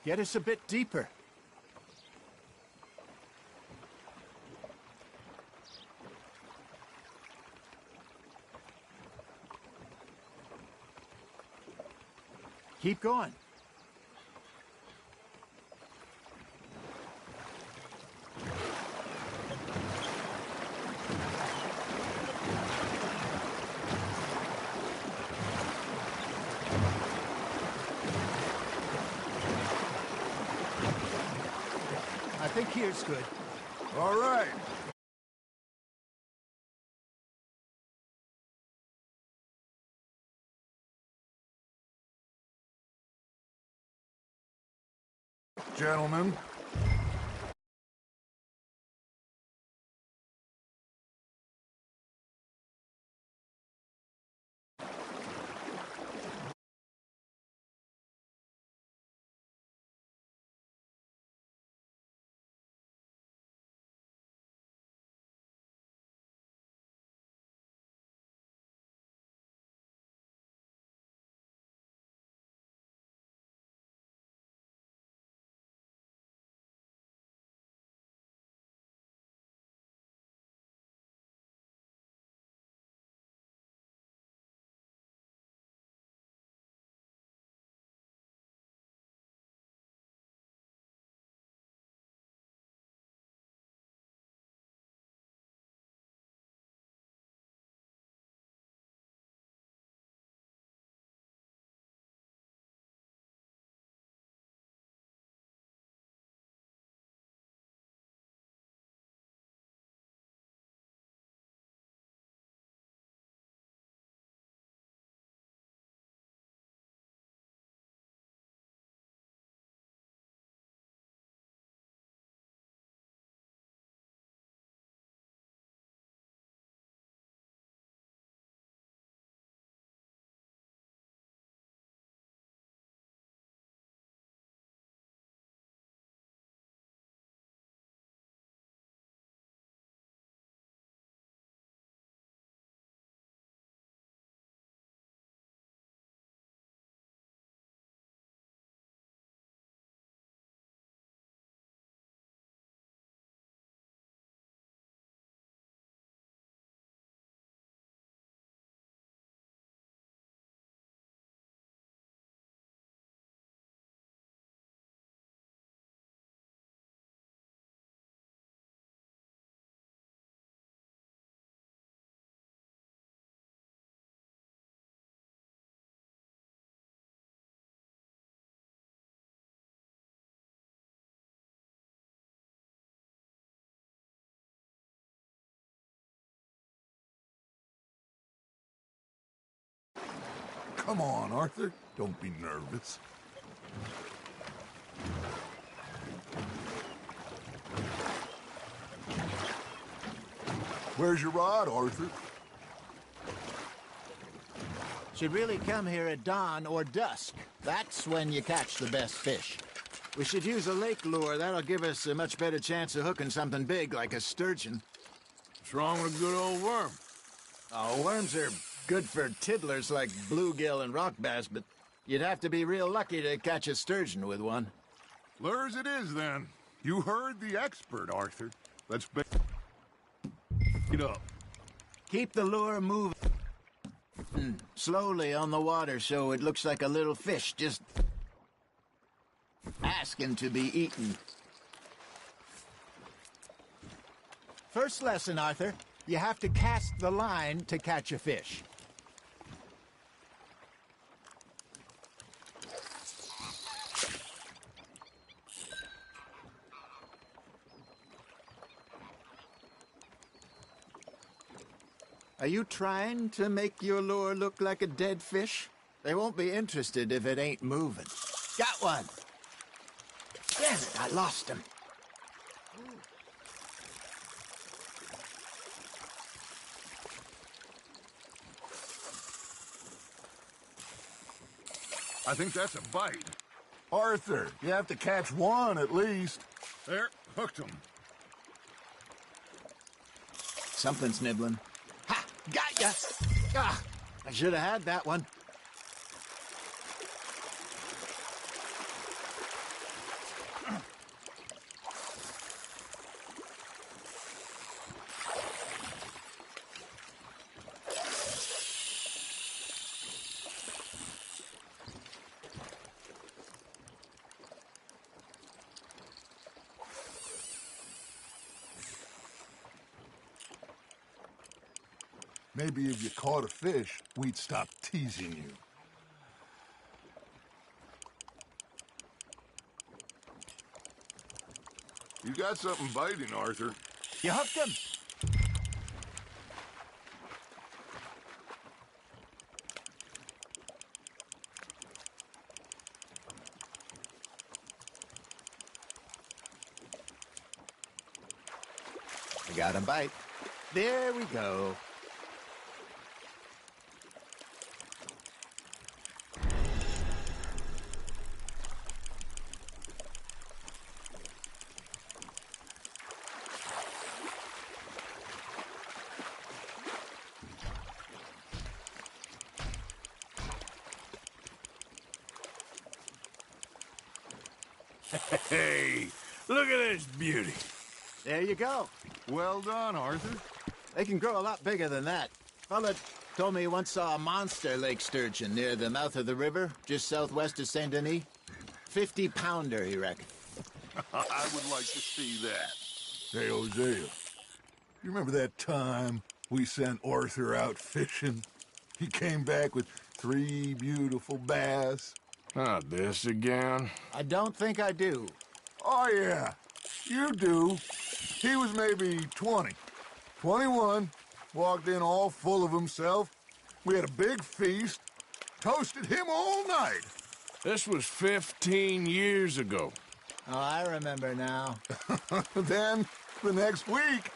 Get us a bit deeper. Keep going. I think here's good. All right. Gentlemen. Come on, Arthur. Don't be nervous. Where's your rod, Arthur? Should really come here at dawn or dusk. That's when you catch the best fish. We should use a lake lure. That'll give us a much better chance of hooking something big like a sturgeon. What's wrong with a good old worm? Oh, worms are good for tiddlers like bluegill and rock bass, but you'd have to be real lucky to catch a sturgeon with one. Lures it is, then. You heard the expert, Arthur. Let's bait it up. Keep the lure moving slowly on the water so it looks like a little fish just asking to be eaten. First lesson, Arthur. You have to cast the line to catch a fish. Are you trying to make your lure look like a dead fish? They won't be interested if it ain't moving. Got one! Damn it, I lost him. I think that's a bite. Arthur, you have to catch one at least. There, hooked him. Something's nibbling. Ha! Got ya! Ah, I should have had that one. Maybe if you caught a fish, we'd stop teasing you. You got something biting, Arthur. You hooked him? I got him bite. There we go. Hey, look at this beauty. There you go. Well done, Arthur. They can grow a lot bigger than that. Fella told me he once saw a monster lake sturgeon near the mouth of the river, just southwest of Saint Denis. 50-pounder, he reckoned. I would like to see that. Hey, Hosea, you remember that time we sent Arthur out fishing? He came back with 3 beautiful bass. Not this again. I don't think I do. Oh, yeah, you do. He was maybe 20. 21, walked in all full of himself. We had a big feast, toasted him all night. This was 15 years ago. Oh, I remember now. Then, the next week,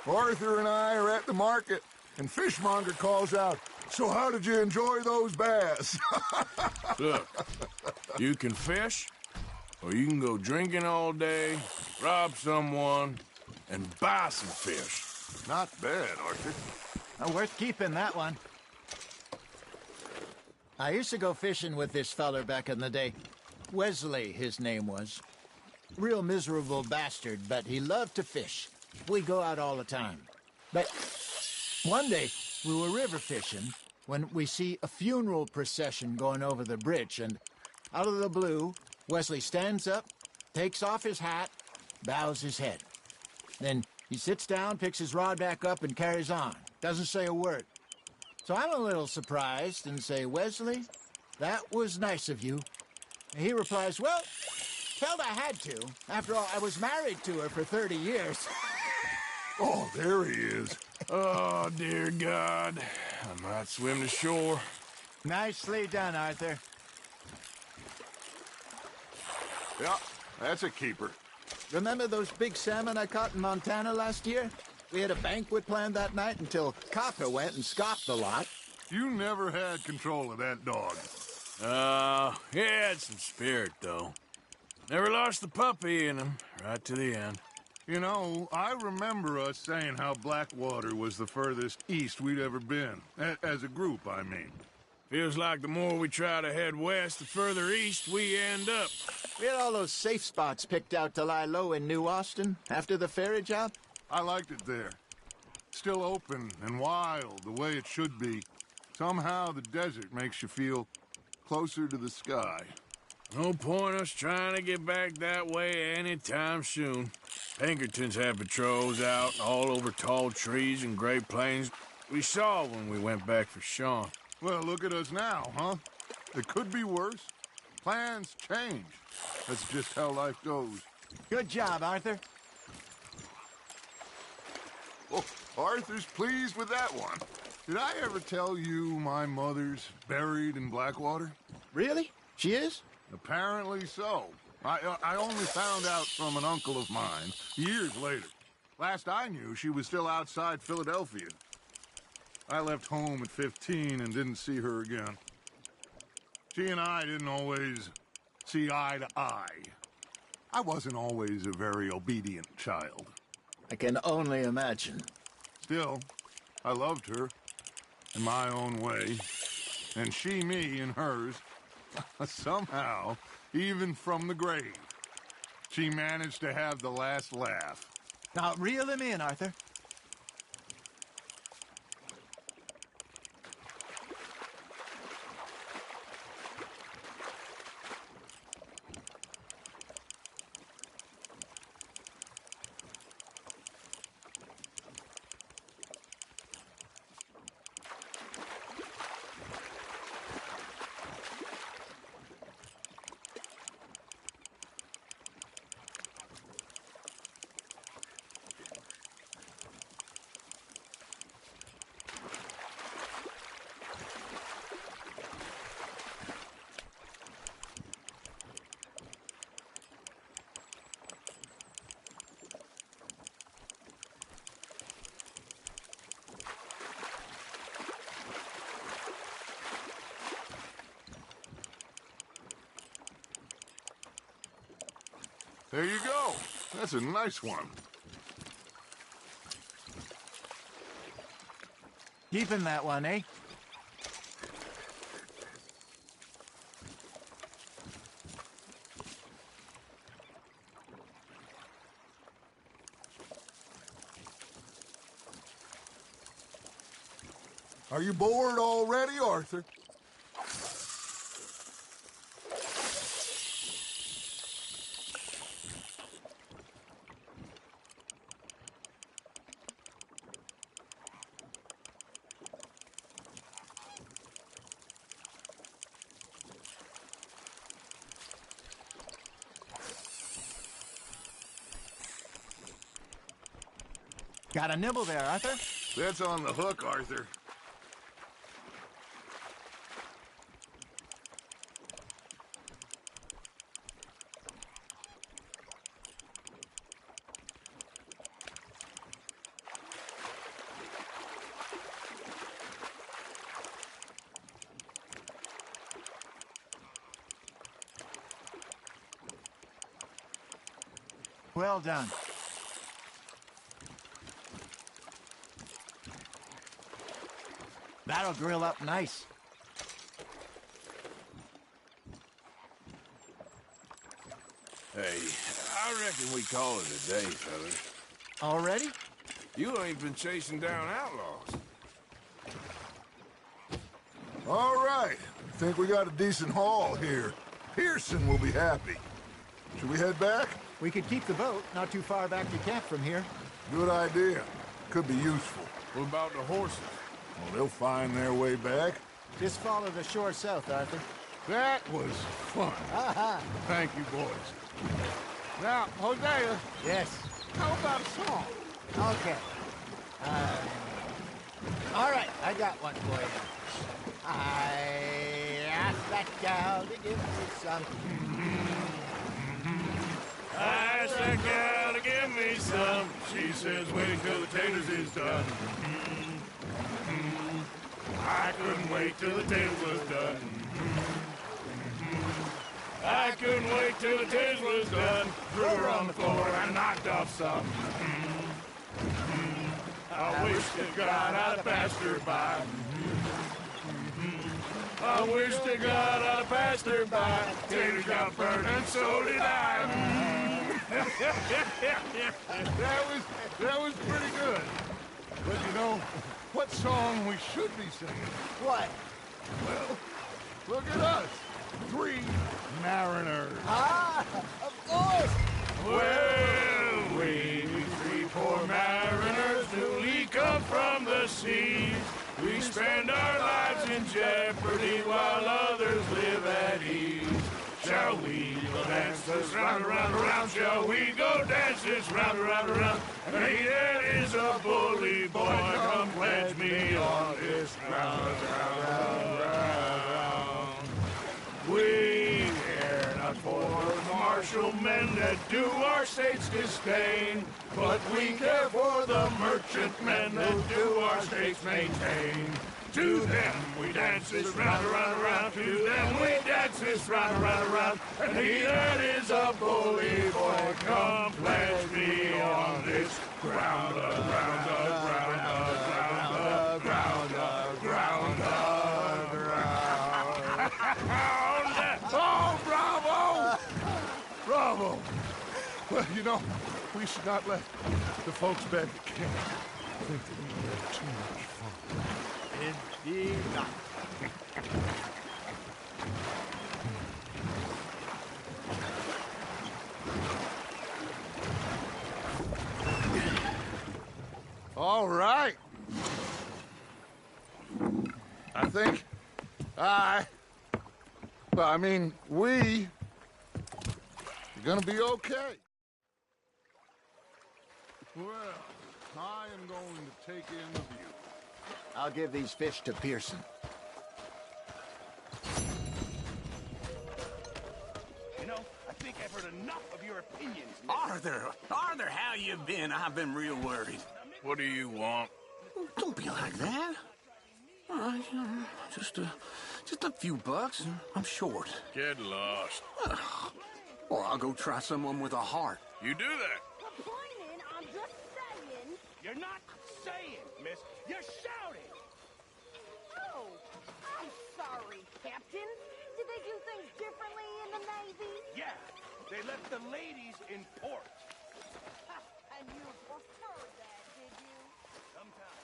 Arthur and I are at the market, and Fishmonger calls out, "So how did you enjoy those bass?" Look, you can fish, or you can go drinking all day, rob someone, and buy some fish. Not bad, Arthur. Worth keeping, that one. I used to go fishing with this feller back in the day. Wesley, his name was. Real miserable bastard, but he loved to fish. We'd go out all the time. But one day, we were river fishing when we see a funeral procession going over the bridge, and out of the blue, Wesley stands up, takes off his hat, bows his head. Then he sits down, picks his rod back up, and carries on. Doesn't say a word. So I'm a little surprised and say, "Wesley, that was nice of you." And he replies, "Well, felt I had to. After all, I was married to her for 30 years. Oh, there he is. Oh, dear God. I might swim to shore. Nicely done, Arthur. Yeah, that's a keeper. Remember those big salmon I caught in Montana last year? We had a banquet planned that night until Copper went and scoffed a lot. You never had control of that dog. He had some spirit, though. Never lost the puppy in him, right to the end. You know, I remember us saying how Blackwater was the furthest east we'd ever been. As a group, I mean. Feels like the more we try to head west, the further east we end up. We had all those safe spots picked out to lie low in New Austin after the ferry job. I liked it there. Still open and wild, the way it should be. Somehow the desert makes you feel closer to the sky. No point us trying to get back that way anytime soon. Pinkertons have patrols out all over tall trees and Great Plains. We saw when we went back for Sean. Well, look at us now, huh? It could be worse. Plans change. That's just how life goes. Good job, Arthur. Oh, Arthur's pleased with that one. Did I ever tell you my mother's buried in Blackwater? Really? She is? Apparently so. I only found out from an uncle of mine years later. Last I knew, she was still outside Philadelphia. I left home at 15 and didn't see her again. She and I didn't always see eye to eye. I wasn't always a very obedient child. I can only imagine. Still, I loved her in my own way, and she me in hers. Somehow, even from the grave, she managed to have the last laugh. Now, reel him in, Arthur. There you go. That's a nice one. Keeping that one, eh? Are you bored already, Arthur? Got a nibble there, Arthur? That's on the hook, Arthur. Well done. That'll grill up nice. Hey, I reckon we call it a day, fellas. Already? You ain't been chasing down outlaws. All right. I think we got a decent haul here. Pearson will be happy. Should we head back? We could keep the boat not too far back to camp from here. Good idea. Could be useful. What about the horses? Well, they'll find their way back. Just follow the shore south, Arthur. That was fun. Thank you, boys. Now, Hosea, Yes. how about a song? Okay. All right, I got one for you. I asked that gal to give me some. I asked that gal to give me some. She says, wait till the taters is done. I couldn't wait till the taters was done. I couldn't wait till the taters was done. Threw her on the floor and knocked off some. I wish to God I'd passed her by. I wish to God I'd passed her by. Taters got burned and so did I. That was pretty good. But you know, what song we should be singing? What? Well, look at us. 3 mariners. Ah, of course. Well, we 3 poor mariners newly come from the seas. We spend our lives in jeopardy while others live at ease. Shall we go dance this round, around, around? Shall we go dance this round, around, around? And he that is a bully boy, come pledge me on this round, round, round, round. We care not for the martial men that do our states disdain, but we care for the merchant men that do our states maintain. To them we dance this round, around, around. To them we dance this round, around, around. And he that is a bully boy, come pledge me on this ground, ground, ground, ground, ground, ground, ground. Oh, bravo! Bravo! Well, you know, we should not let the folks back at camp think that we had too much fun. Indeed not. All right. I think we are gonna be okay. Well, I am going to take in the view. I'll give these fish to Pearson. You know, I think I've heard enough of your opinions. Arthur, how you been? I've been real worried. What do you want? Don't be like that. Just a few bucks. I'm short. Get lost. Well, I'll go try someone with a heart. You do that. Complaining, I'm just saying. You're not saying, miss. You're shouting. Oh, I'm sorry, Captain. Did they do things differently in the Navy? Yeah, they left the ladies in port. Ha, and you preferred that, did you? Sometimes.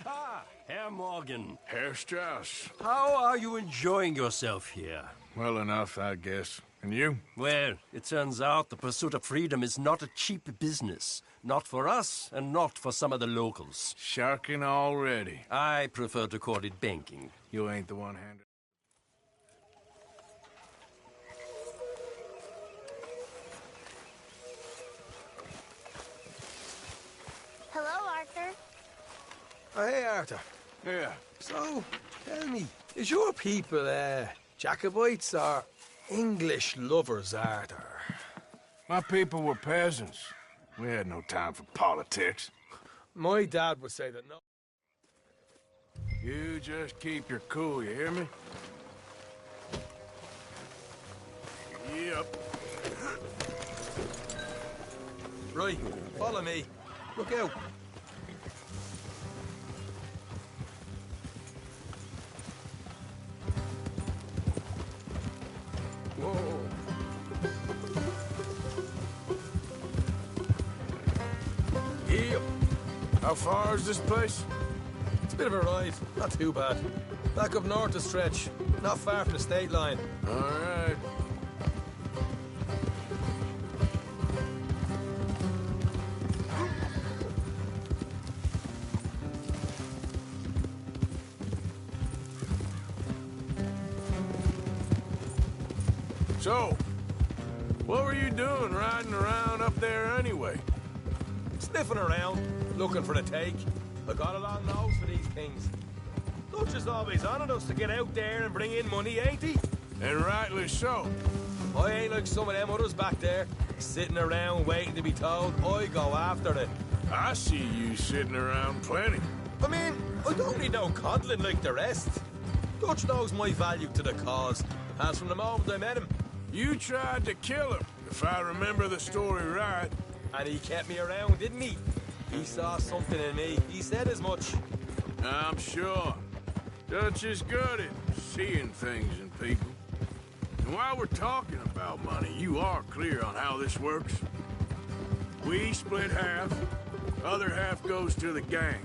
Ah, Herr Morgan. Herr Strauss. How are you enjoying yourself here? Well enough, I guess. And you? Well, it turns out the pursuit of freedom is not a cheap business. Not for us, and not for some of the locals. Sharking already. I prefer to call it banking. You ain't the one-handed. Hello, Arthur. Oh, hey, Arthur. Yeah. So, tell me, is your people, Jacobites or English lovers, Arthur? My people were peasants. We had no time for politics. My dad would say that no. You just keep your cool, you hear me? Yep. Right, follow me. Look out. Whoa. Yep. How far is this place? It's a bit of a ride. Not too bad. Back up north a stretch. Not far from the state line. All right. So, what were you doing riding around up there anyway? Sniffing around, looking for the take. I got a long nose for these things. Dutch is always on us to get out there and bring in money, ain't he? And rightly so. I ain't like some of them others back there, sitting around waiting to be told. I go after it. I see you sitting around plenty. I mean, I don't need no coddling like the rest. Dutch knows my value to the cause, as from the moment I met him. You tried to kill him, if I remember the story right. And he kept me around, didn't he? He saw something in me. He said as much. I'm sure. Dutch is good at seeing things in people. And while we're talking about money, you are clear on how this works? We split half, other half goes to the gang.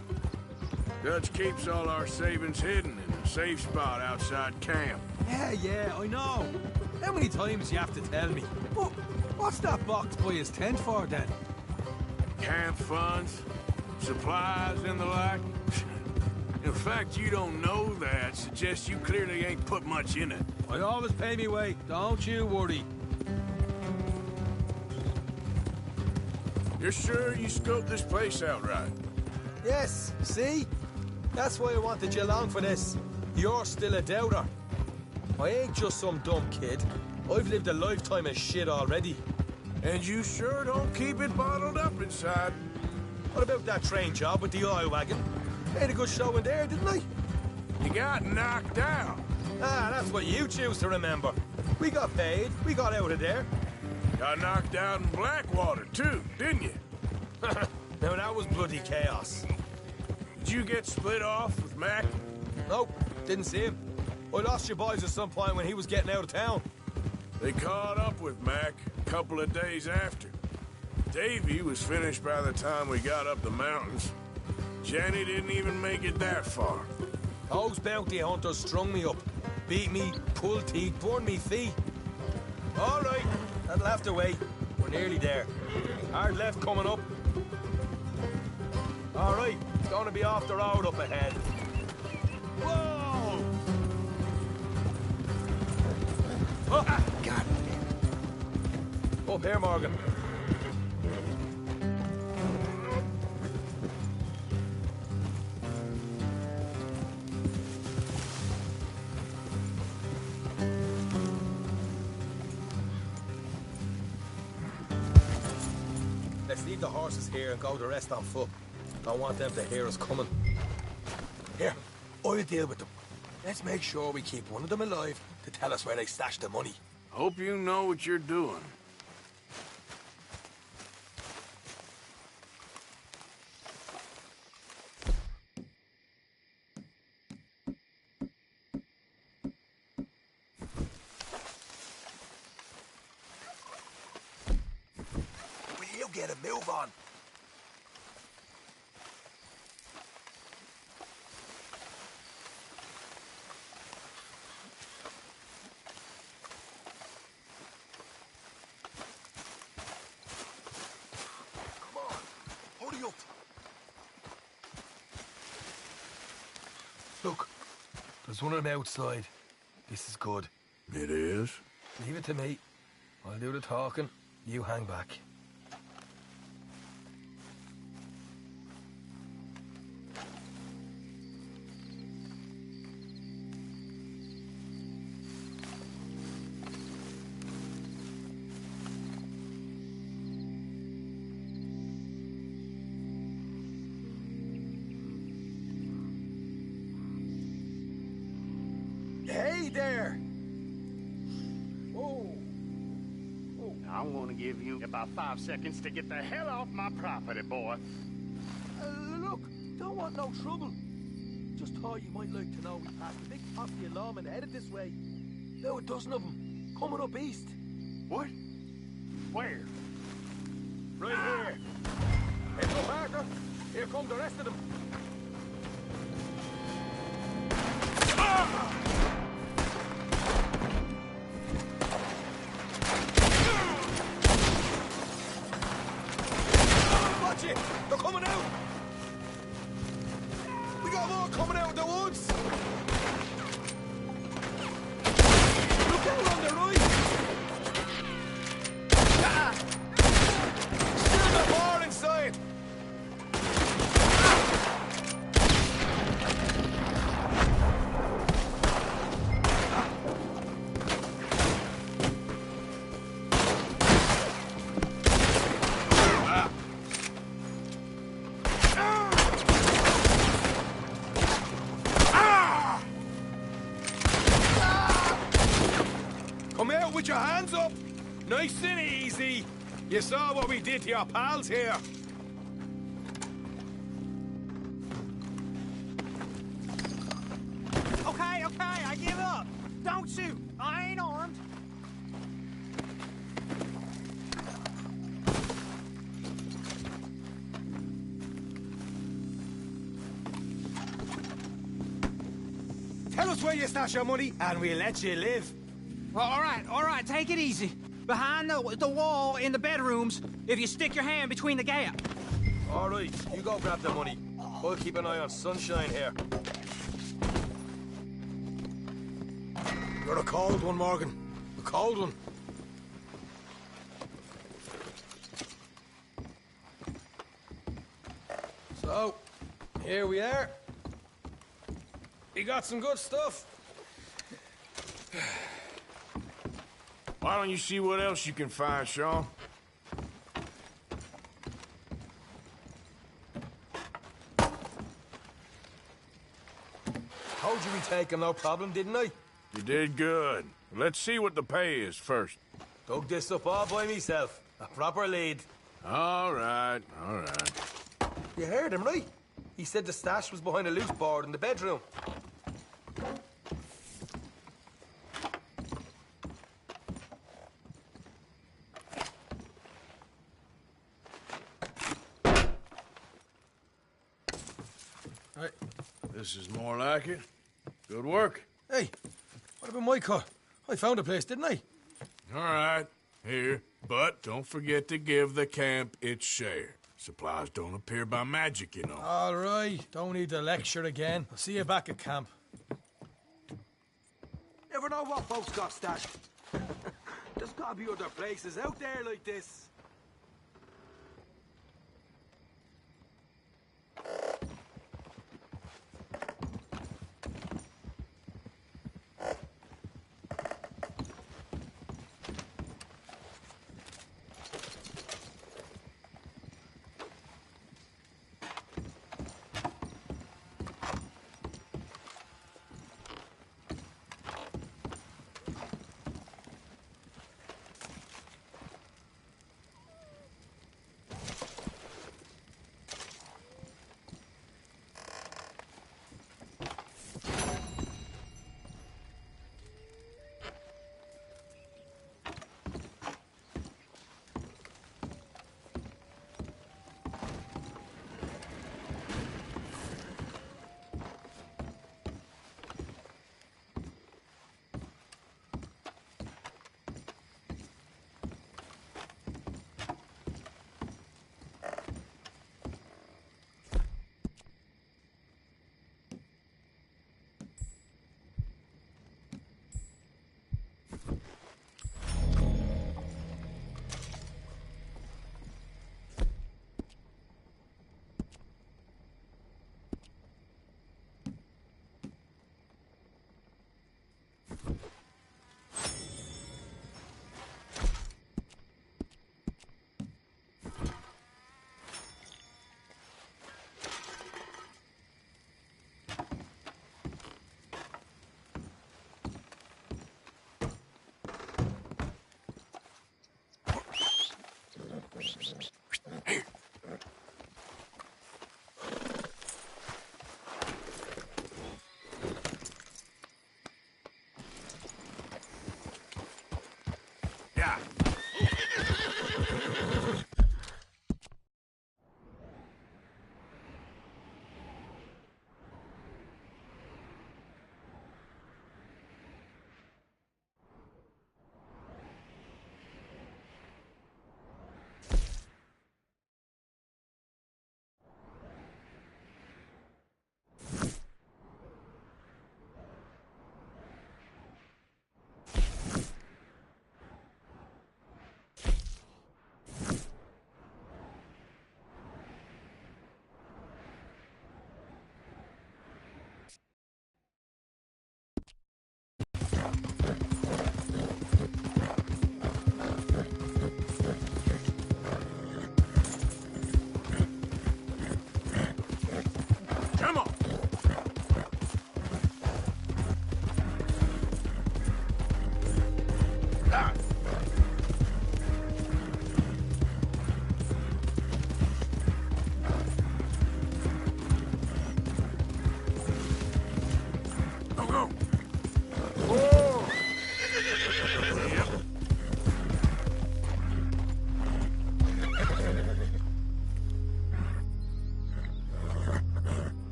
Dutch keeps all our savings hidden in a safe spot outside camp. Yeah, I know. How many times you have to tell me? But what's that box by his tent for, then? Camp funds, supplies, and the like. The fact you don't know that suggests you clearly ain't put much in it. I always pay me way, don't you worry. You're sure you scoped this place out right? Yes, see? That's why I wanted you along for this. You're still a doubter. I ain't just some dumb kid. I've lived a lifetime of shit already. And you sure don't keep it bottled up inside. What about that train job with the oil wagon? Made a good show in there, didn't I? You got knocked out. Ah, that's what you choose to remember. We got paid. We got out of there. Got knocked out in Blackwater, too, didn't you? Now, that was bloody chaos. Did you get split off with Mac? Nope, didn't see him. I lost your boys at some point when he was getting out of town. They caught up with Mac a couple of days after. Davy was finished by the time we got up the mountains. Jenny didn't even make it that far. Those bounty hunters strung me up. Beat me, pulled teeth, burned me feet. All right, that'll have to wait. We're nearly there. Hard left coming up. All right, it's going to be off the road up ahead. Whoa! Oh, God. Up here, Morgan. Let's leave the horses here and go the rest on foot. Don't want them to hear us coming. Here, I'll deal with them. Let's make sure we keep one of them alive to tell us where they stashed the money. Hope you know what you're doing. Will you get a move on? Look, there's one of them outside. This is good. It is? Leave it to me. I'll do the talking. You hang back. Hey there! Oh. I'm gonna give you about 5 seconds to get the hell off my property, boy. Look, don't want no trouble. Just thought you might like to know we passed a big posse alarm and headed this way. About a dozen of them, coming up east. What? Where? Right here. Hey, no, Parker. Here come the rest of them. Watch it! They're coming out! We got more coming out of the woods! Look out on the right! Still the bar inside! Come out with your hands up! Nice and easy! You saw what we did to your pals here. Okay, I give up. Don't shoot. I ain't armed. Tell us where you stash your money, and we'll let you live. All right, take it easy. Behind the wall in the bedrooms, if you stick your hand between the gap. All right, you go grab the money. We'll keep an eye on Sunshine here. You're a cold one, Morgan. A cold one. So, here we are. We got some good stuff. Why don't you see what else you can find, Sean? Told you we'd take him, no problem, didn't I? You did good. Let's see what the pay is first. Dug this up all by myself. A proper lead. All right. You heard him, right? He said the stash was behind a loose board in the bedroom. Right. This is more like it. Good work. Hey, what about my cut? I found a place, didn't I? All right. Here. But don't forget to give the camp its share. Supplies don't appear by magic, you know. All right. Don't need to lecture again. I'll see you back at camp. Never know what folks got stashed. There's gotta be other places out there like this.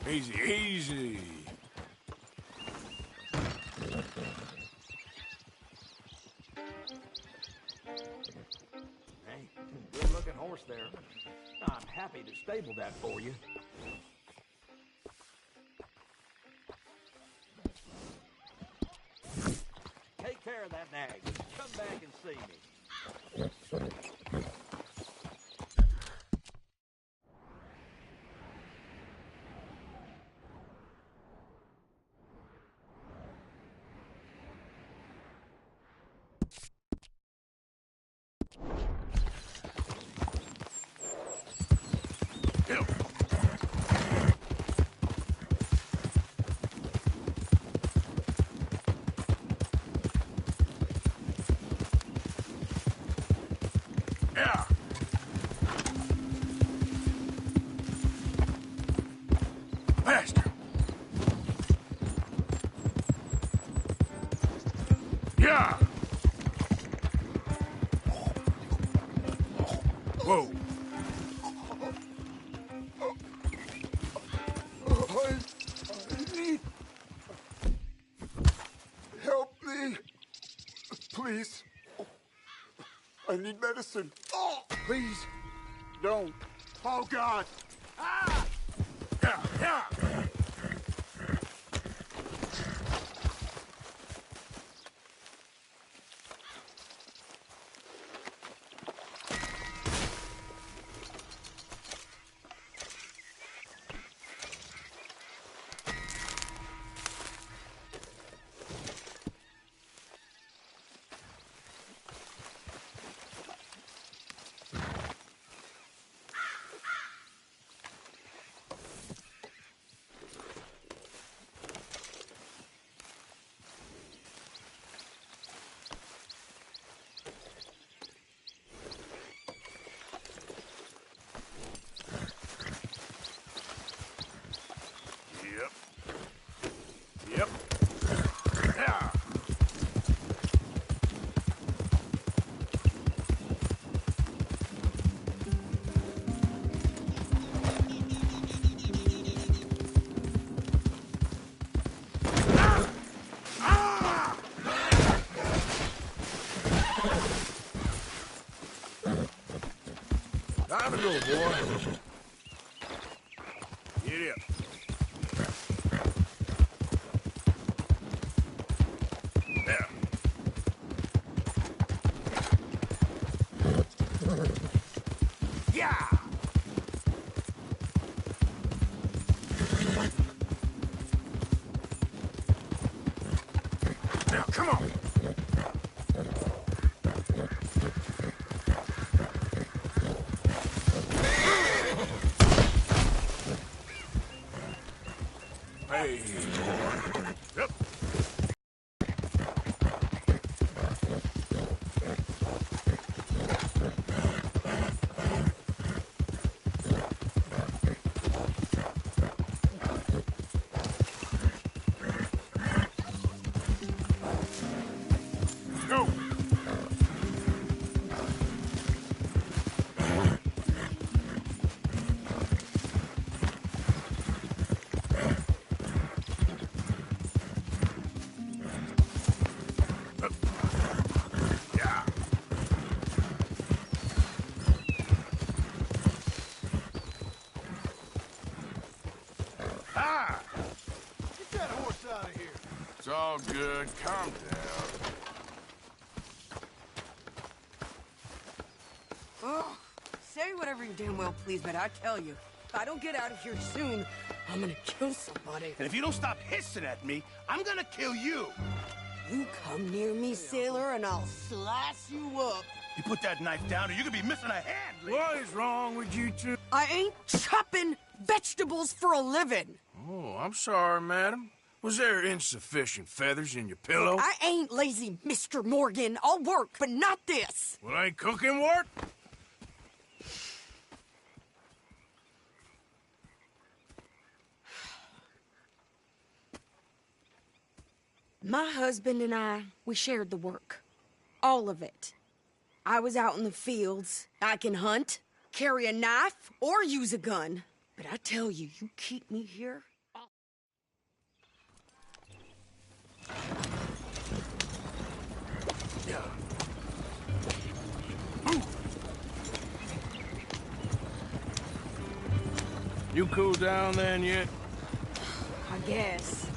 Easy, easy. Hey, good-looking horse there. I'm happy to stable that for you. Take care of that nag. Come back and see me. Yeah. Faster. Yeah. Whoa. I need... Help me. Please. I need medicine. Oh, please. Don't. Oh, God. Ah! Yeah, yeah. Yep. Yeah. Time to go, boy. Get up. There. Yeah. Now, come on. Hey, boy. Yep. Go. Yeah. Ah! Get that horse out of here. It's all good. Calm down. Oh, say whatever you damn well please, but I tell you, if I don't get out of here soon, I'm gonna kill somebody. And if you don't stop hissing at me, I'm gonna kill you. You come near me, sailor, and I'll slice you up. You put that knife down or you're gonna be missing a hand. What is wrong with you two? I ain't chopping vegetables for a living. Oh, I'm sorry, madam. Was there insufficient feathers in your pillow? I ain't lazy, Mr. Morgan. I'll work, but not this. Well, ain't cooking work? My husband and I, we shared the work. All of it. I was out in the fields. I can hunt, carry a knife, or use a gun. But I tell you, you keep me here, You cool down then yet? I guess.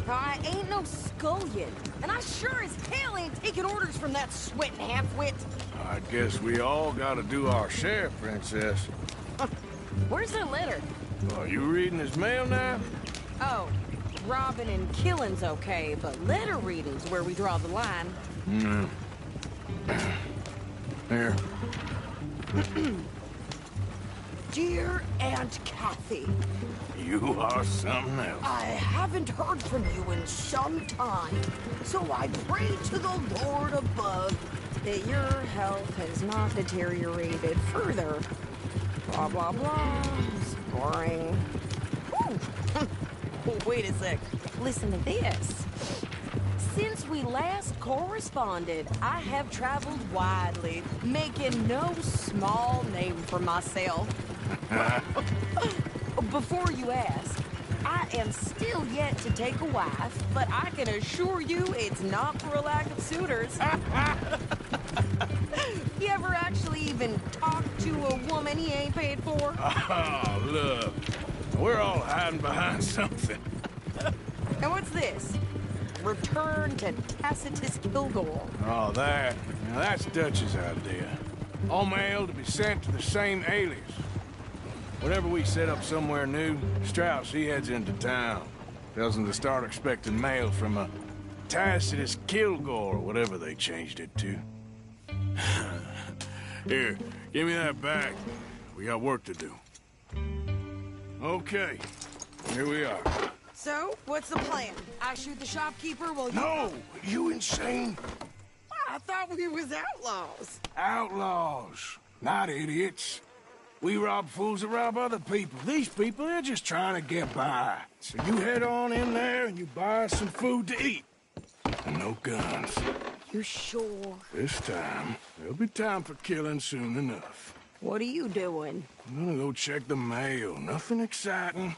I ain't no scullion, and I sure as hell ain't taking orders from that sweating half-wit. I guess we all gotta do our share, Princess. Where's the letter? Are you reading his mail now? Oh, robbing and killing's okay, but letter reading's where we draw the line. Here. Dear Aunt Kathy, You are something else. I haven't heard from you in some time, so I pray to the Lord above that your health has not deteriorated further. Blah, blah, blah. It's boring. Wait a sec. Listen to this. Since we last corresponded, I have traveled widely, making no small name for myself. Before you ask, I am still yet to take a wife, but I can assure you it's not for a lack of suitors. You ever actually even talked to a woman he ain't paid for? Oh, look. We're all hiding behind something. And what's this? Return to Tacitus Kilgore. Oh, that. Now, that's Dutch's idea. All mail to be sent to the same alias. Whenever we set up somewhere new, Strauss, he heads into town. Tells them to start expecting mail from a Tacitus Kilgore, or whatever they changed it to. Here, give me that back. We got work to do. Okay, here we are. So, what's the plan? I shoot the shopkeeper while you... No! You insane? I thought we was outlaws. Outlaws, not idiots. We rob fools that rob other people. These people, they're just trying to get by. So you head on in there and you buy us some food to eat. And no guns. You sure? This time, there'll be time for killing soon enough. What are you doing? I'm gonna go check the mail. Nothing exciting.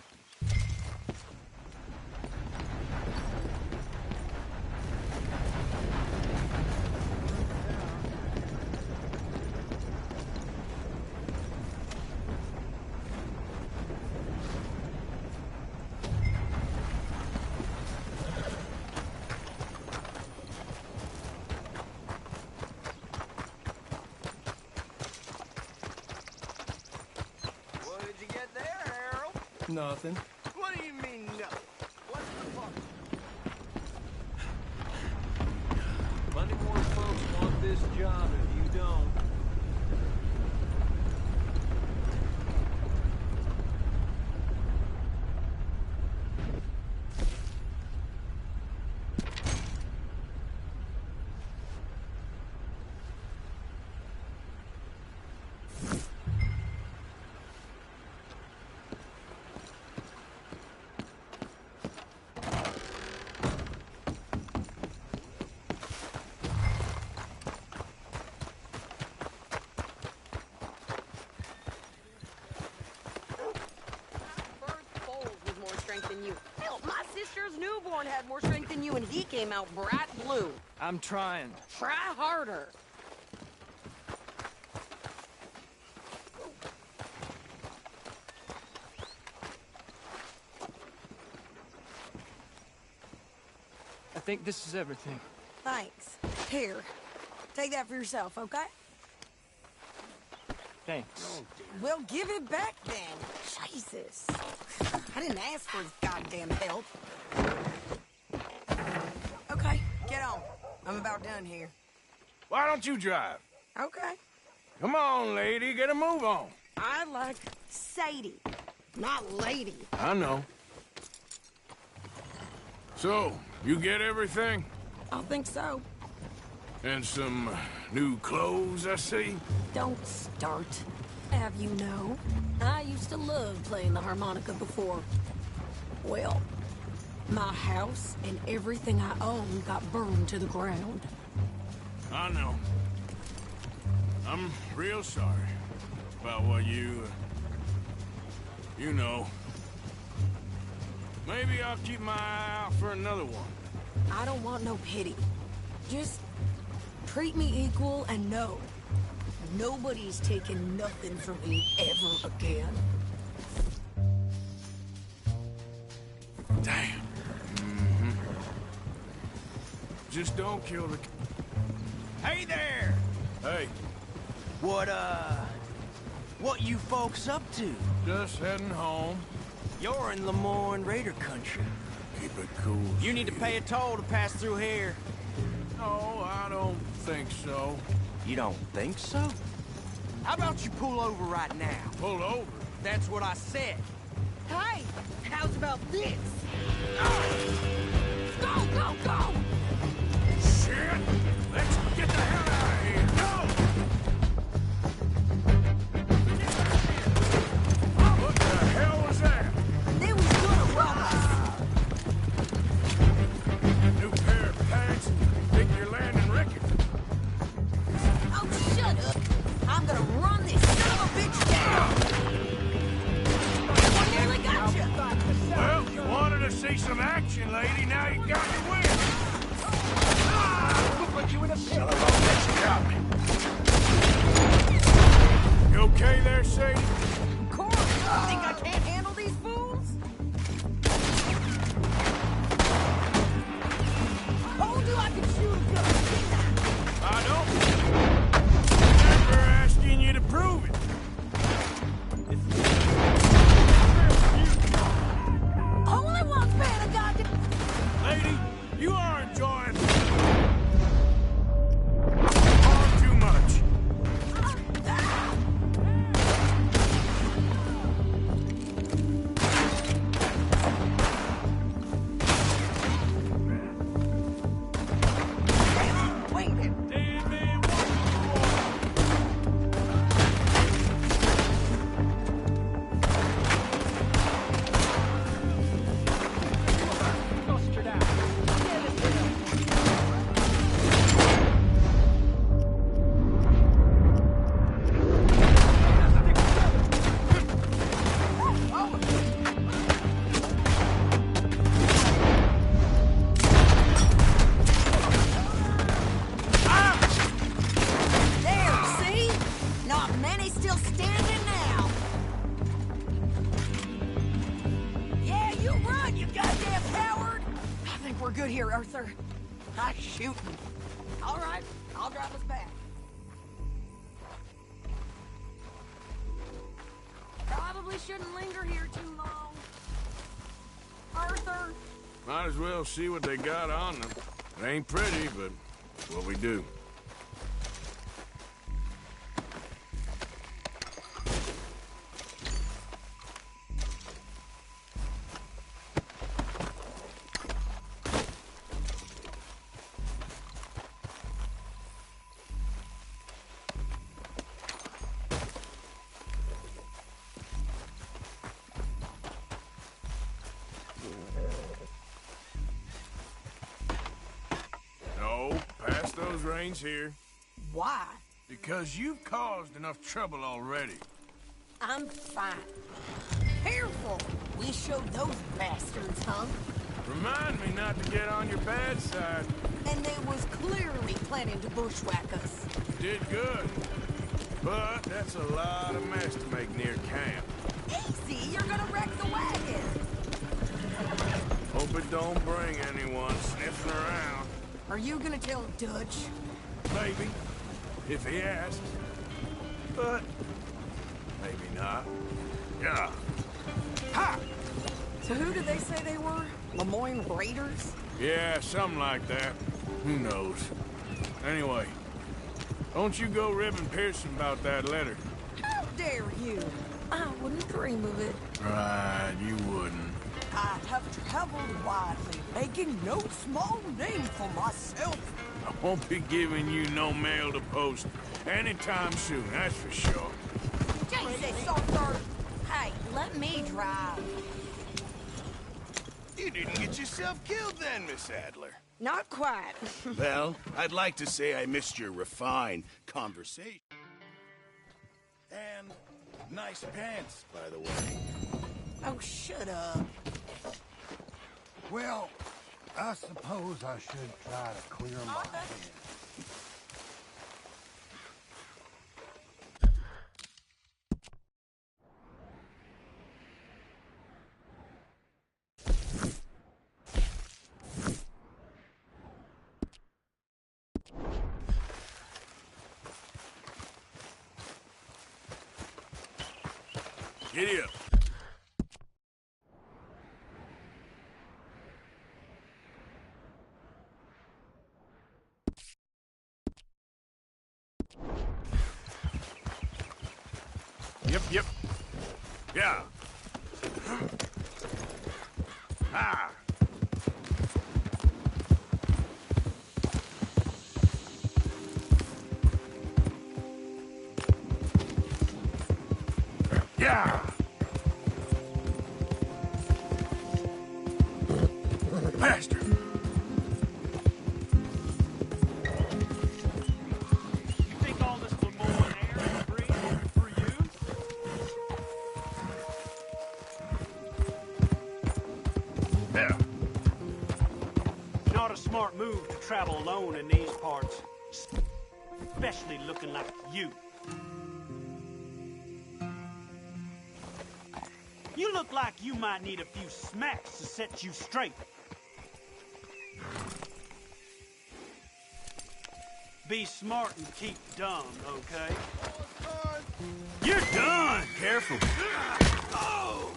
Nothing. What do you mean, no? What's the fuck? Plenty more folks want this job if you don't. Than you. Hell, my sister's newborn had more strength than you, and he came out bright blue. I'm trying. Try harder. I think this is everything. Thanks. Here, take that for yourself, okay? Thanks. Well, give it back then. Jesus. I didn't ask for his goddamn help. Okay, get on. I'm about done here. Why don't you drive? Okay. Come on, lady, get a move on. I like Sadie, not lady. I know. So, you get everything? I think so. And some new clothes, I see? Don't start. Have you know, I used to love playing the harmonica before. Well, my house and everything I own got burned to the ground. I know. I'm real sorry about what you know. Maybe I'll keep my eye out for another one. I don't want no pity. Just treat me equal and know nobody's taking nothing from me ever again. Damn. Just don't kill the... Hey there! Hey, What you folks up to? just heading home. You're in Lemoyne Raider country. Keep it cool. You need to pay a toll to pass through here. No, I don't think so. You don't think so? How about you pull over right now? Pull over. That's what I said. Hey, how's about this? Go, go, go! Shit! Let's get the hell out of here! Go! What the hell was that? They was gonna rob us. New pair of pants? Think you're landing Rickett? Oh, shut up. I'm gonna run this son of a bitch down. I nearly got you. Well, you wanted to see some action, lady. Now you got your wish. Put you in a Son of a bitch, got me. You okay there, Sadie? Of course. Think I can't handle these fools? Told you I could shoot a gun, didn't I? I don't. Never asking you to prove it. Only one fan of goddamn... Lady, you are enjoying far too much. Wait a minute. Dead man walking. Mustard out. There, see? Not many still standing now. Yeah, you run, you goddamn coward! I think we're good here, Arthur. Nice shooting. All right, I'll drive us back. Probably shouldn't linger here too long. Arthur? Might as well see what they got on them. It ain't pretty, but it's what we do. No, pass those reins here. Why? Because you've caused enough trouble already. I'm fine. Careful! We showed those bastards, huh? Remind me not to get on your bad side. And they was clearly planning to bushwhack us. Did good. But that's a lot of mess to make near camp. Easy, you're gonna wreck the wagon. Hope it don't bring anyone sniffing around. Are you gonna tell Dutch? Maybe, if he asks. But maybe not. Yeah. Ha! So who did they say they were? Lemoyne Raiders? Yeah, something like that. Who knows? Anyway, don't you go ribbing Pearson about that letter. How dare you? I wouldn't dream of it. Right, you wouldn't. I have traveled widely, making no small name for myself. I won't be giving you no mail to post anytime soon, that's for sure. Jesus, Arthur! Hey, let me drive. You didn't get yourself killed then, Miss Adler. Not quite. Well, I'd like to say I missed your refined conversation. And nice pants, by the way. Oh, shut up. Well, I suppose I should try to clear my head. Giddy up. Yep. Yeah. Ah. Yeah. Faster. You think all this Lemoyne air is free for you? Yeah. Not a smart move to travel alone in these parts. Especially looking like you. You look like you might need a few smacks to set you straight. Be smart and keep dumb, okay? You're done. Careful. Oh.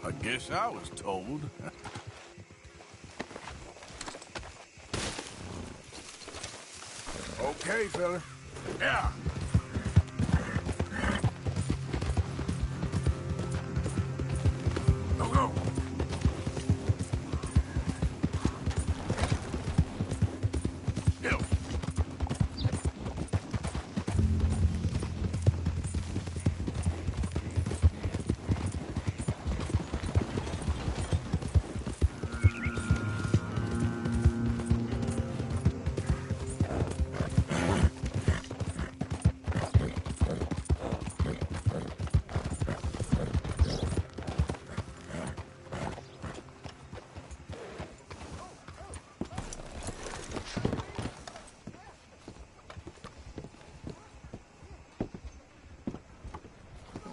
I guess I was told. Okay, fella. Yeah. Go. Go.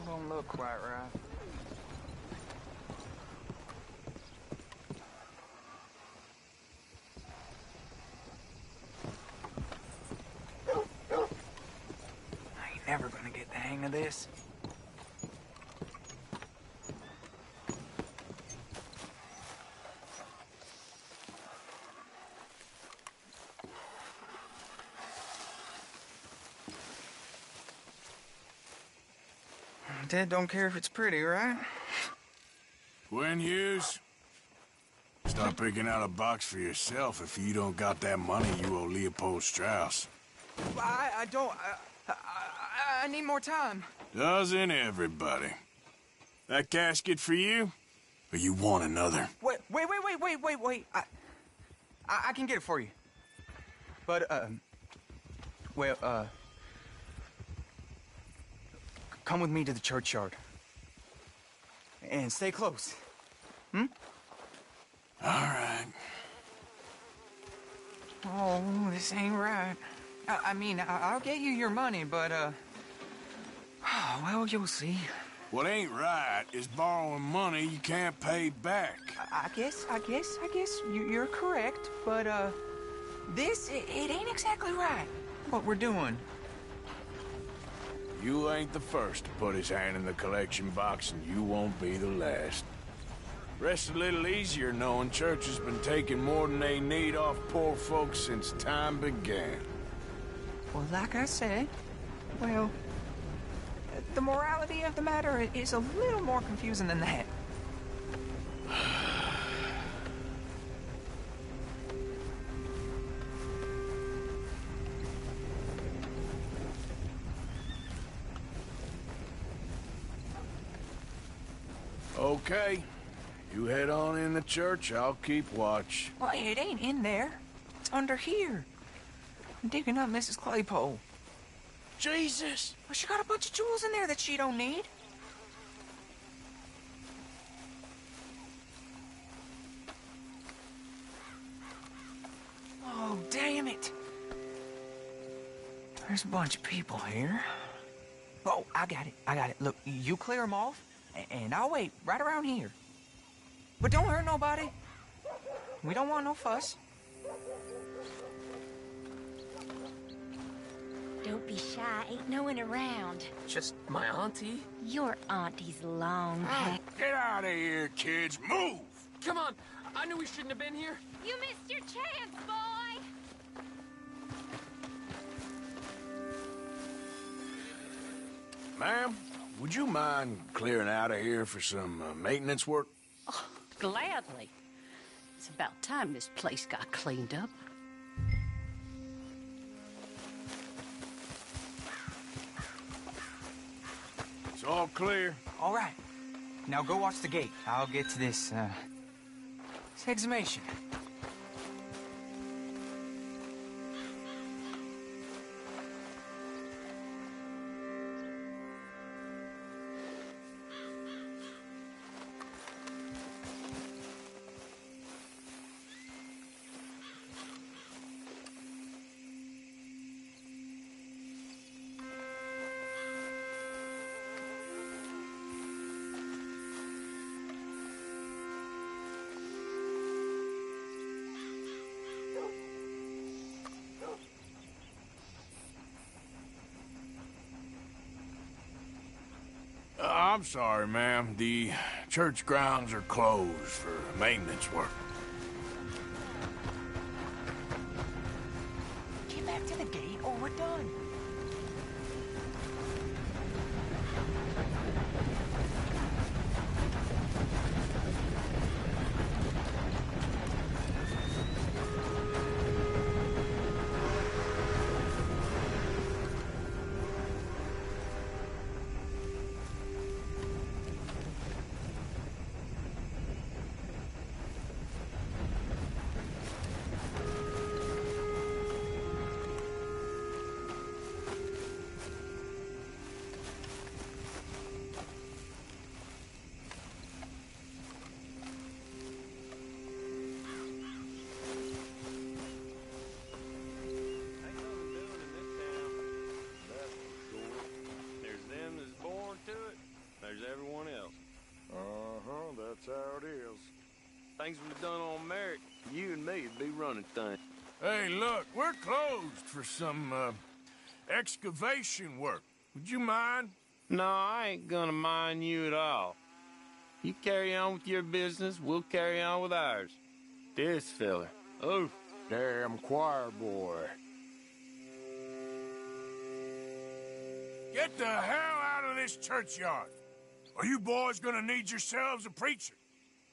Don't look quite right. I ain't never gonna get the hang of this. Dad don't care if it's pretty, right? Gwen Hughes, start picking out a box for yourself if you don't got that money you owe Leopold Strauss. I don't. I need more time. Doesn't everybody? That casket for you? Or you want another? Wait. I can get it for you. But, come with me to the churchyard. And stay close. Hmm? All right. Oh, this ain't right. I mean, I'll get you your money, but, well, you'll see. What ain't right is borrowing money you can't pay back. I guess you're correct, but, this, it ain't exactly right, what we're doing. You ain't the first to put his hand in the collection box, and you won't be the last. Rest a little easier knowing church has been taking more than they need off poor folks since time began. Well, like I said, well, the morality of the matter is a little more confusing than that. Okay. You head on in the church, I'll keep watch. Well, it ain't in there. It's under here. I'm digging up Mrs. Claypole. Jesus! Well, she got a bunch of jewels in there that she don't need. Oh, damn it. There's a bunch of people here. Oh, I got it. Look, you clear them off, and I'll wait right around here. But don't hurt nobody. We don't want no fuss. Don't be shy, ain't no one around. Just my auntie? Your auntie's long hair. Get out of here, kids. Move! Come on. I knew we shouldn't have been here. You missed your chance, boy! Ma'am, would you mind clearing out of here for some maintenance work? Oh, gladly. It's about time this place got cleaned up. It's all clear. All right. Now go watch the gate. I'll get to this exhumation. I'm sorry, ma'am. The church grounds are closed for maintenance work. Get back to the gate or we're done. Everyone else. That's how it is. Things we've done on merit, you and me would be running things. Hey, look, we're closed for some excavation work. Would you mind? No, I ain't gonna mind you at all. You carry on with your business, we'll carry on with ours. This fella. Oh, damn choir boy. Get the hell out of this churchyard. Are you boys gonna need yourselves a preacher?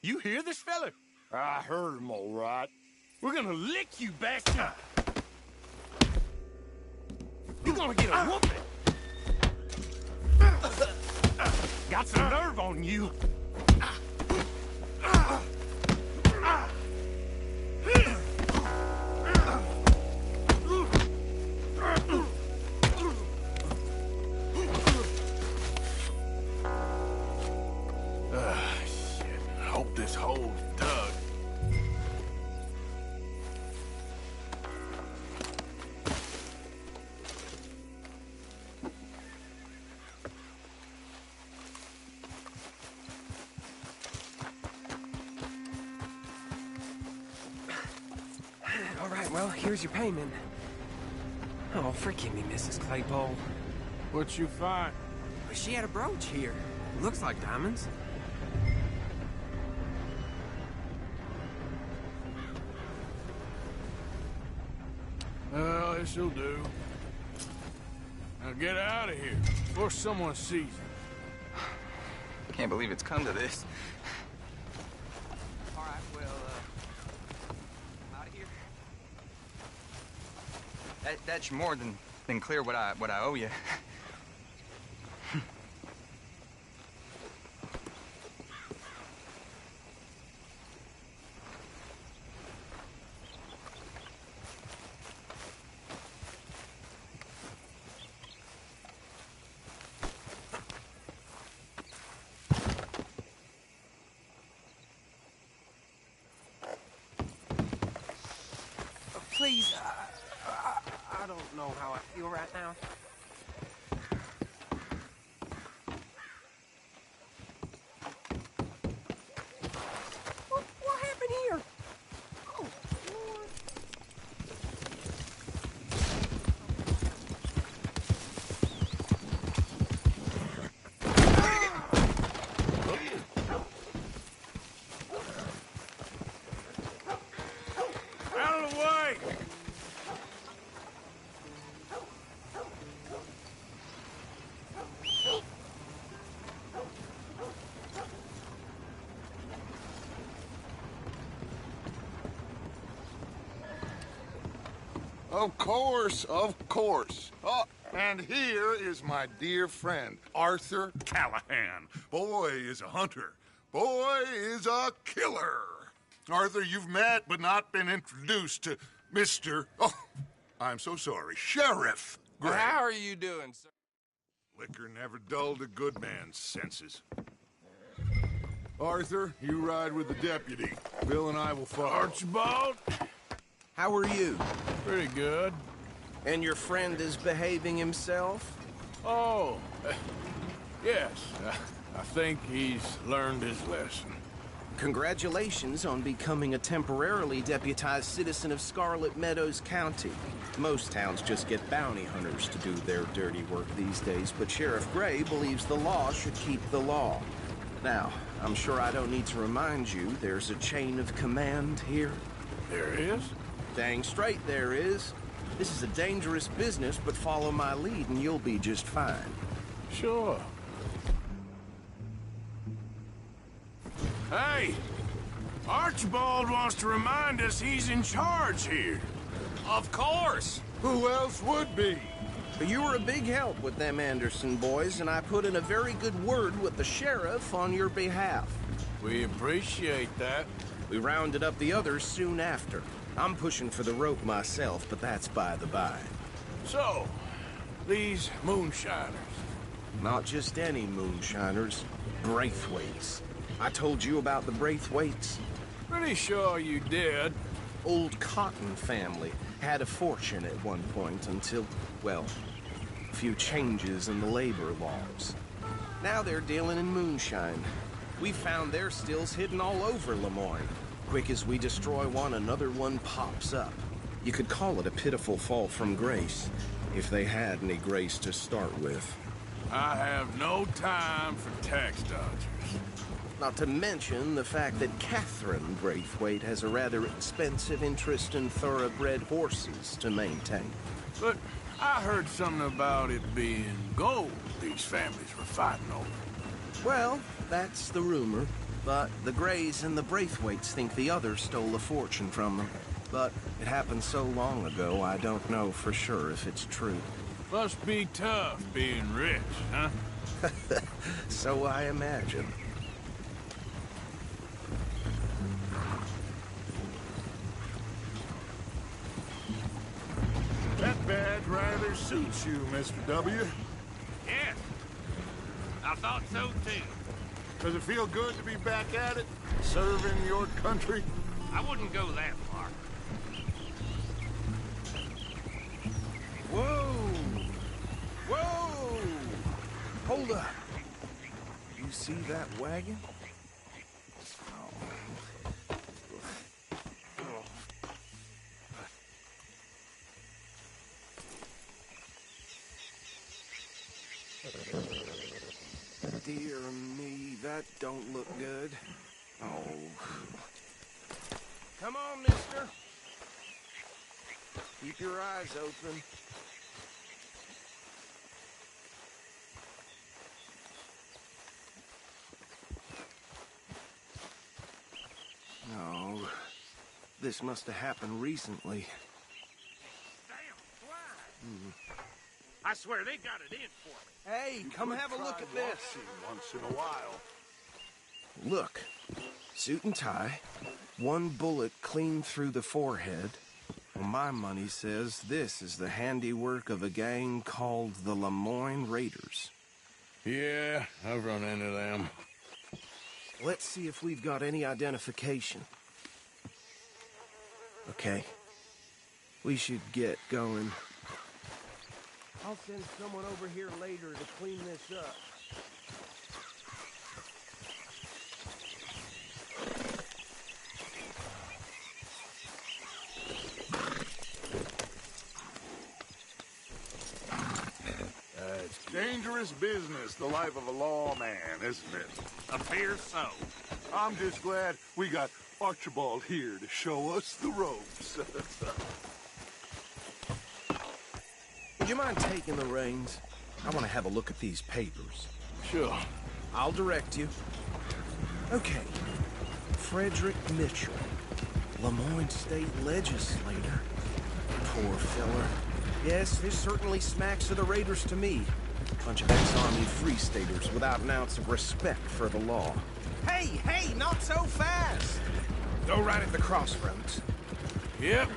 You hear this fella? I heard him all right. We're gonna lick you back up. You're gonna get a whooping. Got some nerve on you. Shit. Hope this hole's dug. All right, well, here's your payment. Oh, forgive me, Mrs. Claypole. What you find? She had a brooch here. Looks like diamonds. Well, this'll do. Now get out of here before someone sees you. Can't believe it's come to this. All right, well, out of here. That's more than clear what I owe you. Please, Of course, of course. Oh, and here is my dear friend, Arthur Callahan. Boy is a hunter. Boy is a killer. Arthur, you've met but not been introduced to Mr. Oh, I'm so sorry, Sheriff Gray. How are you doing, sir? Liquor never dulled a good man's senses. Arthur, you ride with the deputy. Bill and I will follow. Archibald? How are you? Pretty good. And your friend is behaving himself? Oh, yes. I think he's learned his lesson. Congratulations on becoming a temporarily deputized citizen of Scarlet Meadows County. Most towns just get bounty hunters to do their dirty work these days, but Sheriff Gray believes the law should keep the law. Now, I'm sure I don't need to remind you there's a chain of command here. There is? Dang straight there is. This is a dangerous business, but follow my lead and you'll be just fine. Sure. Hey! Archibald wants to remind us he's in charge here. Of course! Who else would be? You were a big help with them Anderson boys, and I put in a very good word with the sheriff on your behalf. We appreciate that. We rounded up the others soon after. I'm pushing for the rope myself, but that's by the by. So, these moonshiners. Not just any moonshiners, Braithwaites. I told you about the Braithwaites? Pretty sure you did. Old Cotton family had a fortune at one point until, well, a few changes in the labor laws. Now they're dealing in moonshine. We found their stills hidden all over Lemoyne. Quick as we destroy one, another one pops up. You could call it a pitiful fall from grace, if they had any grace to start with. I have no time for tax dodgers. Not to mention the fact that Catherine Braithwaite has a rather expensive interest in thoroughbred horses to maintain. But I heard something about it being gold these families were fighting over. Well, that's the rumor. But the Grays and the Braithwaites think the others stole a fortune from them. But it happened so long ago, I don't know for sure if it's true. Must be tough being rich, huh? So I imagine. That badge rather suits you, Mr. W. Yes. I thought so, too. Does it feel good to be back at it? Serving your country? I wouldn't go that far. Whoa! Whoa! Hold up. You see that wagon? Dear me, that don't look good. Oh. Come on, mister. Keep your eyes open. No. This must have happened recently. Damn, why? I swear they got it in for me. Hey, come have a look at this. Once in a while. Look. Suit and tie. One bullet clean through the forehead. Well, my money says this is the handiwork of a gang called the Lemoyne Raiders. Yeah, I've run into them. Let's see if we've got any identification. Okay. We should get going. I'll send someone over here later to clean this up. It's dangerous business, the life of a lawman, isn't it? Appears so. I'm just glad we got Archibald here to show us the ropes. Would you mind taking the reins? I want to have a look at these papers. Sure. I'll direct you. Okay. Frederick Mitchell, Lemoyne State Legislator. Poor fella. Yes, this certainly smacks of the Raiders to me. Bunch of ex-army free staters without an ounce of respect for the law. Hey, hey, not so fast! Go right at the crossroads. Yep.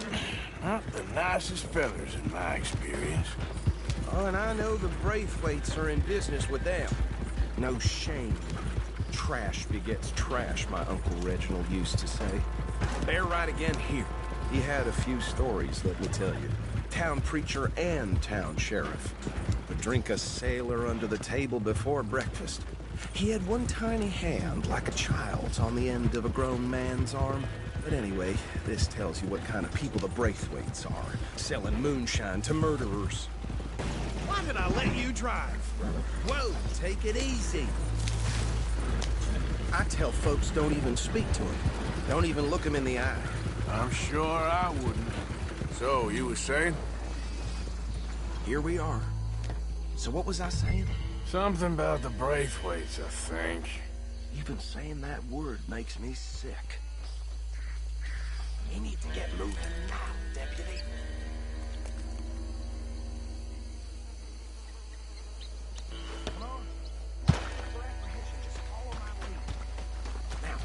Not the nicest fellers in my experience. Oh, and I know the Braithwaites are in business with them. No shame. Trash begets trash, my Uncle Reginald used to say. They're right again here. He had a few stories, let me tell you. Town preacher and town sheriff. Would drink a sailor under the table before breakfast. He had one tiny hand, like a child's, on the end of a grown man's arm. But anyway, this tells you what kind of people the Braithwaites are. Selling moonshine to murderers. Why did I let you drive? Whoa, take it easy. I tell folks don't even speak to him. Don't even look him in the eye. I'm sure I wouldn't. So, you were saying? Here we are. So what was I saying? Something about the Braithwaites, I think. Even saying that word makes me sick. You need to get moving now, deputy. Come on. Just follow my lead. Now,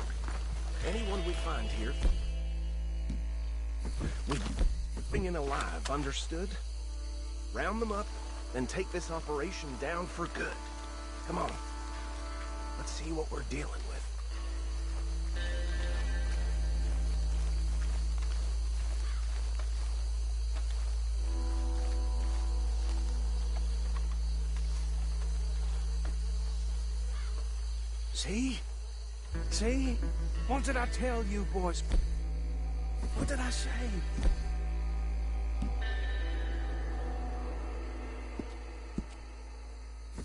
anyone we find here, we bring in alive, understood? Round them up, then take this operation down for good. Come on. Let's see what we're dealing with. See? See? What did I tell you, boys? What did I say?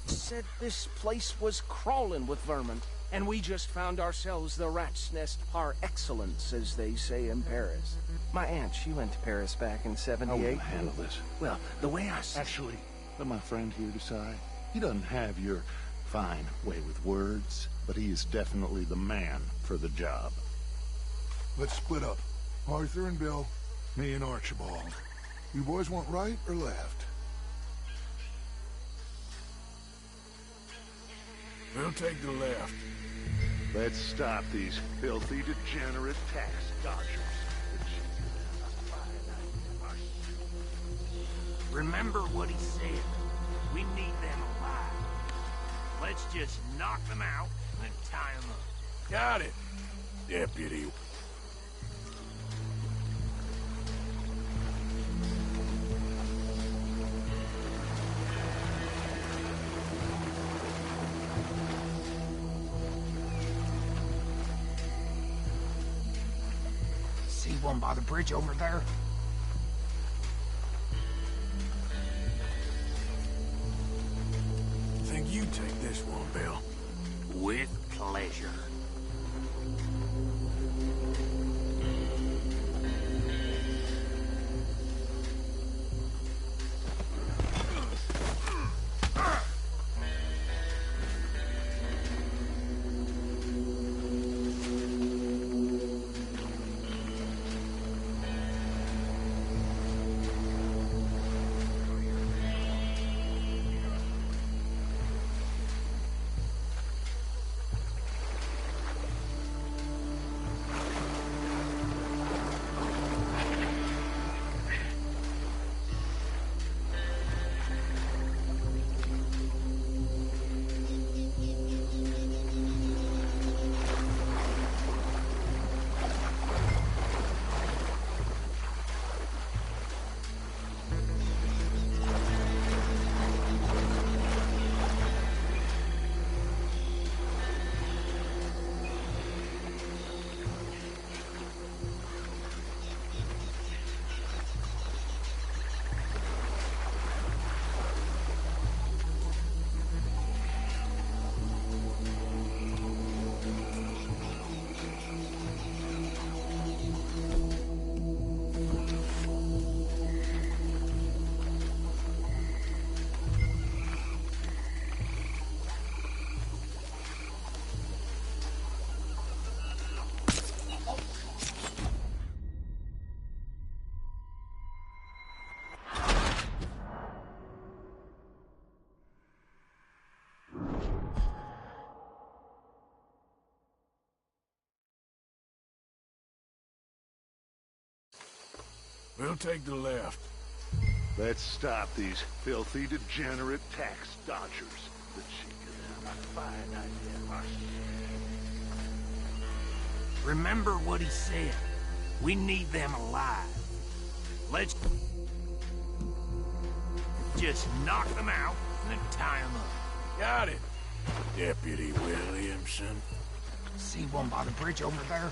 Said this place was crawling with vermin, and we just found ourselves the rat's nest par excellence, as they say in Paris. My aunt, she went to Paris back in '78. I won't handle this. Well, the way I see... Actually, let my friend here decide. He doesn't have your fine way with words, but he is definitely the man for the job. Let's split up. Arthur and Bill, me and Archibald. You boys want right or left? We'll take the left. Let's stop these filthy, degenerate tax dodgers. Remember what he said. We need them alive. Let's just knock them out and tie them up. Got it, deputy. See one by the bridge over there? Think you take this one, Bill? With pleasure. We'll take the left. Let's stop these filthy, degenerate tax dodgers. The cheek of them. A fine idea. Remember what he said. We need them alive. Let's just knock them out and then tie them up. Got it, Deputy Williamson. See one by the bridge over there?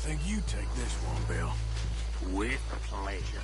Think you take this one, Bill. With pleasure.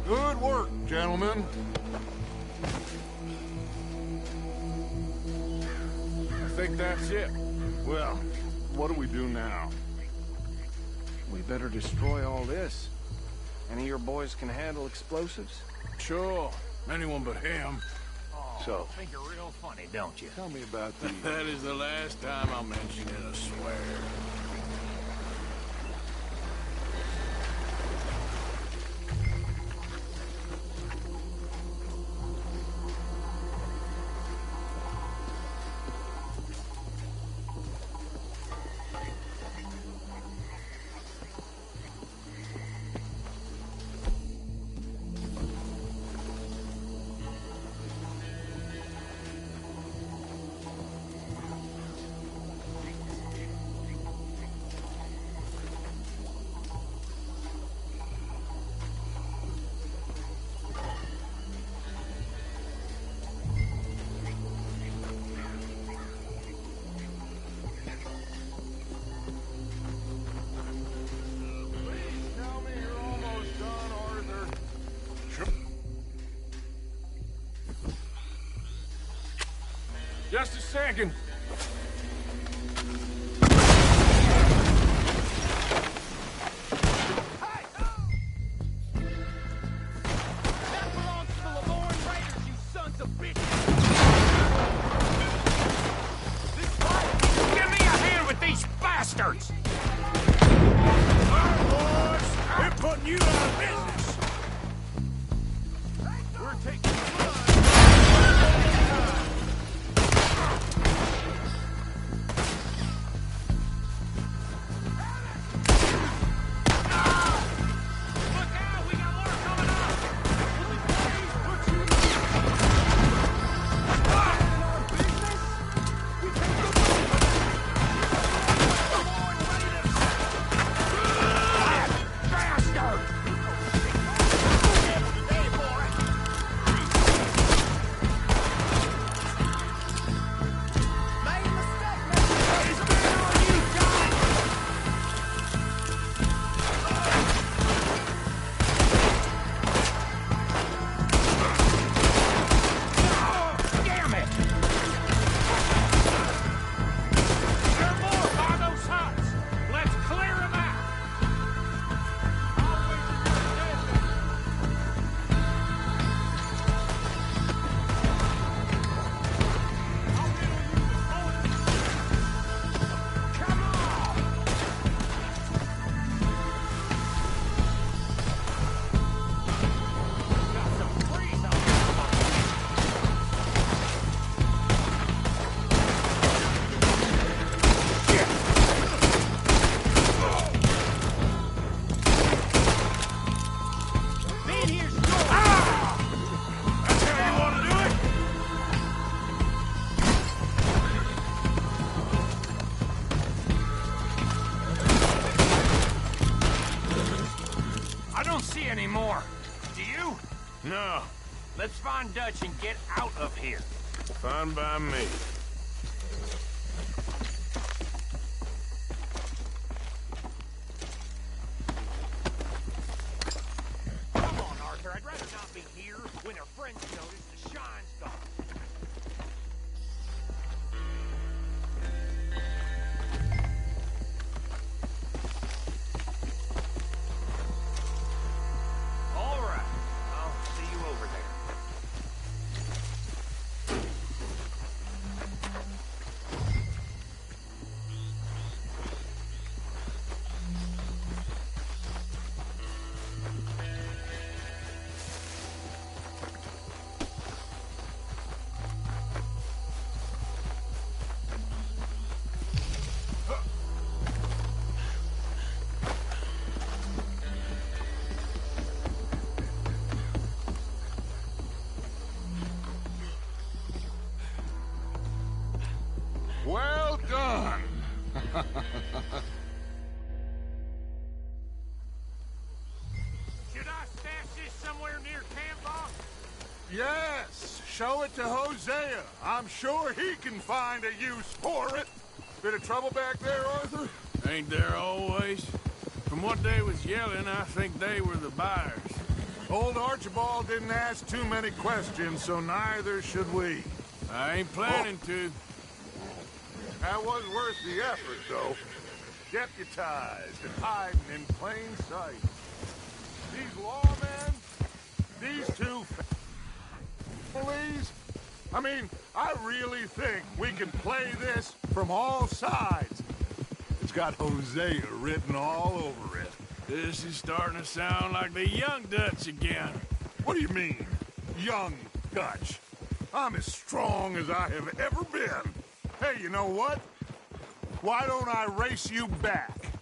Good work, gentlemen. I think that's it. Well, what do we do now? We better destroy all this. Any of your boys can handle explosives? Sure. Anyone but him. So, Think you're real funny, don't you? tell me about the... That is the last time I'll mention it, I swear. Just a second. Give me a hand with these bastards! All right, boys. We're putting you out of business. We're taking No. Let's find Dutch and get out of here. Fine by me. Come on, Arthur. I'd rather not be here when our friends notice the shine's gone. All right. I'll see you over there. Well done. Should I stash this somewhere near camp, boss? Yes, show it to Hosea. I'm sure he can find a use for it. Bit of trouble back there, Arthur? Ain't there always? From what they was yelling, I think they were the buyers. Old Archibald didn't ask too many questions, so neither should we. I ain't planning to. That was worth the effort, though. Deputized and hiding in plain sight. These lawmen, these two families, I mean, I really think we can play this from all sides. It's got Hosea written all over it. This is starting to sound like the young Dutch again. What do you mean, young Dutch? I'm as strong as I have ever been. Hey, you know what? Why don't I race you back?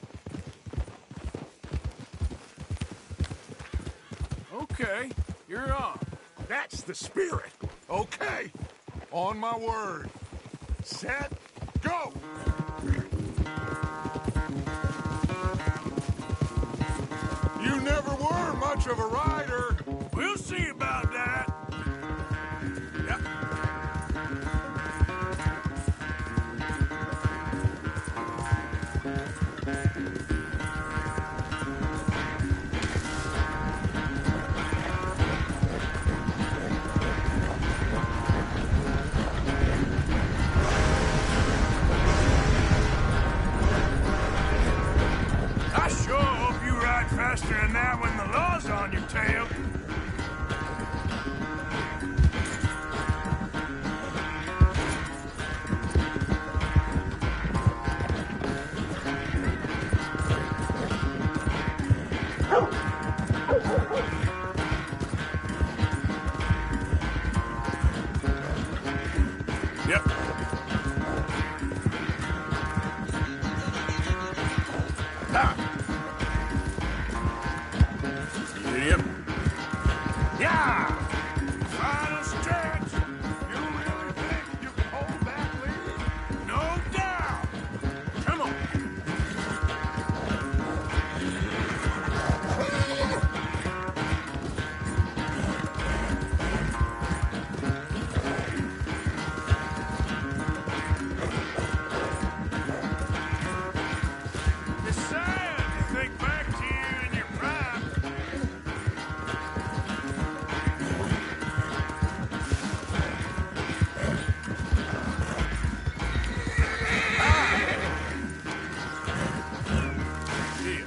Okay, you're on. That's the spirit. Okay. On my word. Set, go! You never were much of a rider. We'll see about that. Yep. I sure hope you ride faster than that when the law's on your tail. Yep. Ah. Yep. Yeah! Final stretch! You really think you can hold that lead? No doubt! Come on! It's sad to think back to you in your prime. Here.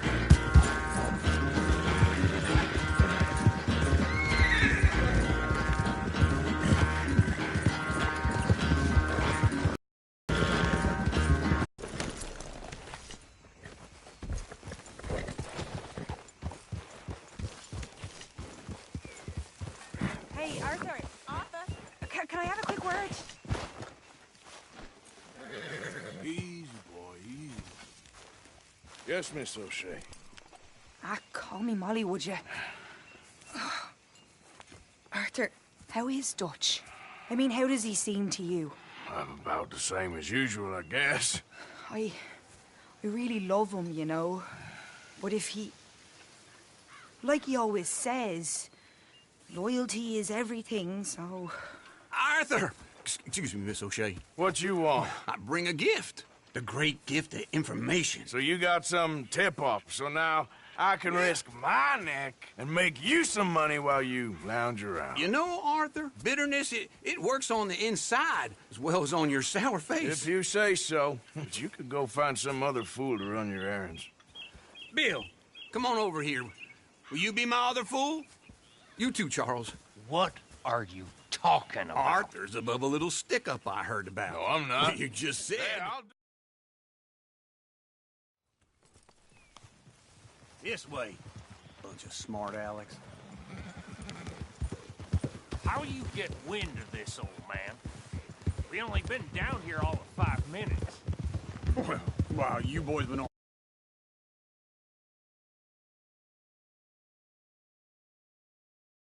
Hey, Arthur. Arthur? Can I have a quick word? Easy, boy, easy. Yes, Miss O'Shea. Ah, call me Molly, would you? Arthur, how is Dutch? I mean, how does he seem to you? I'm about the same as usual, I guess. I really love him, you know. But if he... Like he always says, Loyalty is everything, so... Arthur! Excuse me, Miss O'Shea. What you want? I bring a gift. The great gift of information. So you got some tip-off, so now I can risk my neck and make you some money while you lounge around. You know, Arthur, bitterness, it works on the inside as well as on your sour face. If you say so. But you could go find some other fool to run your errands. Bill, come on over here. Will you be my other fool? You too, Charles. What are you talking about? Arthur's above a little stick-up I heard about. No, I'm not. You just said. This way. Bunch of smart Alex. How you get wind of this, old man? We only been down here all of 5 minutes. Well, wow, you boys been on